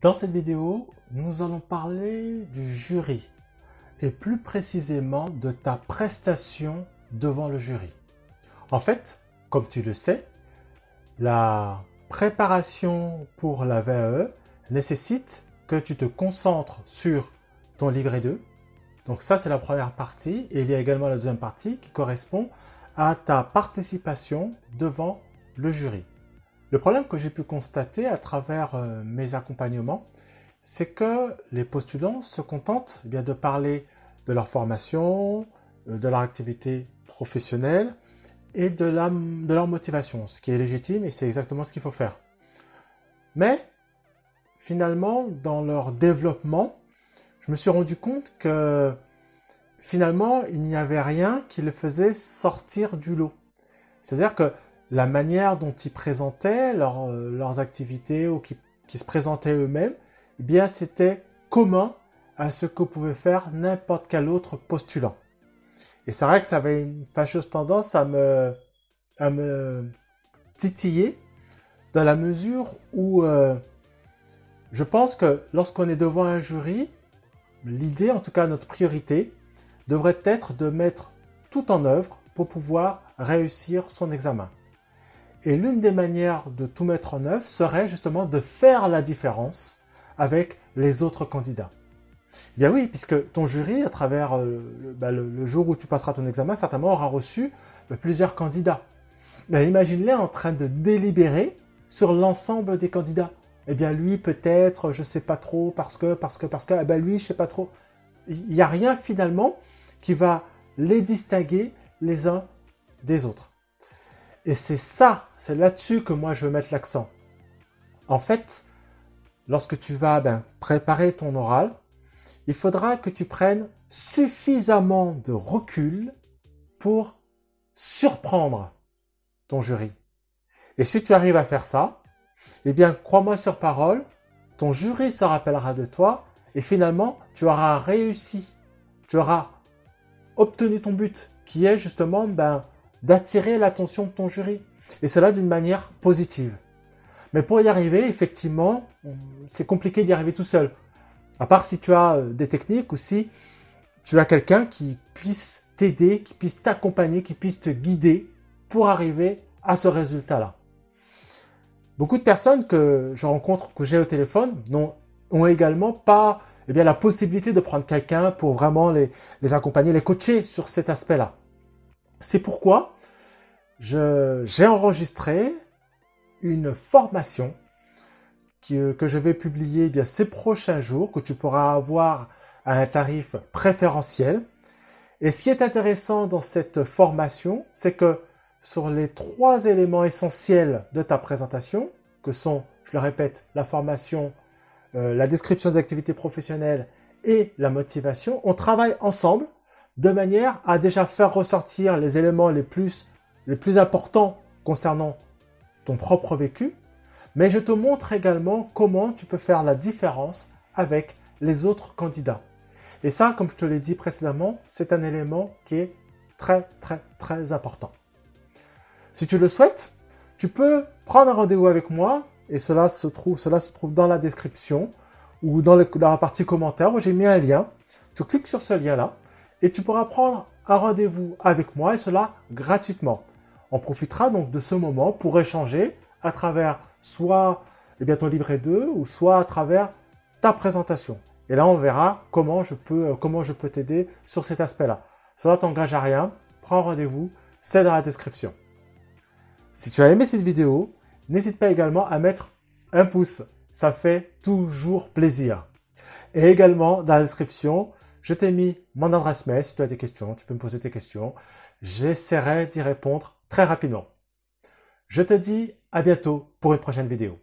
Dans cette vidéo, nous allons parler du jury et plus précisément de ta prestation devant le jury. En fait, comme tu le sais, la préparation pour la VAE nécessite que tu te concentres sur ton livret 2. Donc ça, c'est la première partie et il y a également la deuxième partie qui correspond à ta participation devant le jury. Le problème que j'ai pu constater à travers mes accompagnements, c'est que les postulants se contentent de parler de leur formation, de leur activité professionnelle et de leur motivation, ce qui est légitime et c'est exactement ce qu'il faut faire. Mais finalement, dans leur développement, je me suis rendu compte que finalement, il n'y avait rien qui les faisait sortir du lot. C'est-à-dire que la manière dont ils présentaient leurs activités ou qui se présentaient eux-mêmes, eh bien, c'était commun à ce que pouvait faire n'importe quel autre postulant. Et c'est vrai que ça avait une fâcheuse tendance à me titiller dans la mesure où je pense que lorsqu'on est devant un jury, l'idée, en tout cas notre priorité, devrait être de mettre tout en œuvre pour pouvoir réussir son examen. Et l'une des manières de tout mettre en œuvre serait justement de faire la différence avec les autres candidats. Bien oui, puisque ton jury, à travers le jour où tu passeras ton examen, certainement aura reçu plusieurs candidats. Mais imagine-les en train de délibérer sur l'ensemble des candidats. Eh bien lui peut-être, je sais pas trop, parce que, eh ben lui je sais pas trop. Il n'y a rien finalement qui va les distinguer les uns des autres. Et c'est ça, c'est là-dessus que moi je veux mettre l'accent. En fait, lorsque tu vas préparer ton oral, il faudra que tu prennes suffisamment de recul pour surprendre ton jury. Et si tu arrives à faire ça, eh bien, crois-moi sur parole, ton jury se rappellera de toi et finalement, tu auras réussi. Tu auras obtenu ton but, qui est justement d'attirer l'attention de ton jury. Et cela d'une manière positive. Mais pour y arriver, effectivement, c'est compliqué d'y arriver tout seul. À part si tu as des techniques ou si tu as quelqu'un qui puisse t'aider, qui puisse t'accompagner, qui puisse te guider pour arriver à ce résultat-là. Beaucoup de personnes que je rencontre, que j'ai au téléphone, ont également pas la possibilité de prendre quelqu'un pour vraiment les accompagner, les coacher sur cet aspect-là. C'est pourquoi j'ai enregistré une formation que je vais publier ces prochains jours, que tu pourras avoir à un tarif préférentiel. Et ce qui est intéressant dans cette formation, c'est que sur les 3 éléments essentiels de ta présentation, que sont, je le répète, la formation, la description des activités professionnelles et la motivation, on travaille ensemble de manière à déjà faire ressortir les éléments les plus importants concernant ton propre vécu, mais je te montre également comment tu peux faire la différence avec les autres candidats. Et ça, comme je te l'ai dit précédemment, c'est un élément qui est très, très, très important. Si tu le souhaites, tu peux prendre un rendez-vous avec moi et cela se trouve dans la description ou dans la partie commentaires où j'ai mis un lien. Tu cliques sur ce lien-là et tu pourras prendre un rendez-vous avec moi et cela gratuitement. On profitera donc de ce moment pour échanger à travers soit ton livret 2 ou soit à travers ta présentation. Et là, on verra comment je peux t'aider sur cet aspect-là. Cela t'engage à rien. Prends rendez-vous, c'est dans la description. Si tu as aimé cette vidéo, n'hésite pas également à mettre un pouce. Ça fait toujours plaisir. Et également, dans la description, je t'ai mis mon adresse mail. Si tu as des questions, tu peux me poser tes questions. J'essaierai d'y répondre très rapidement. Je te dis à bientôt pour une prochaine vidéo.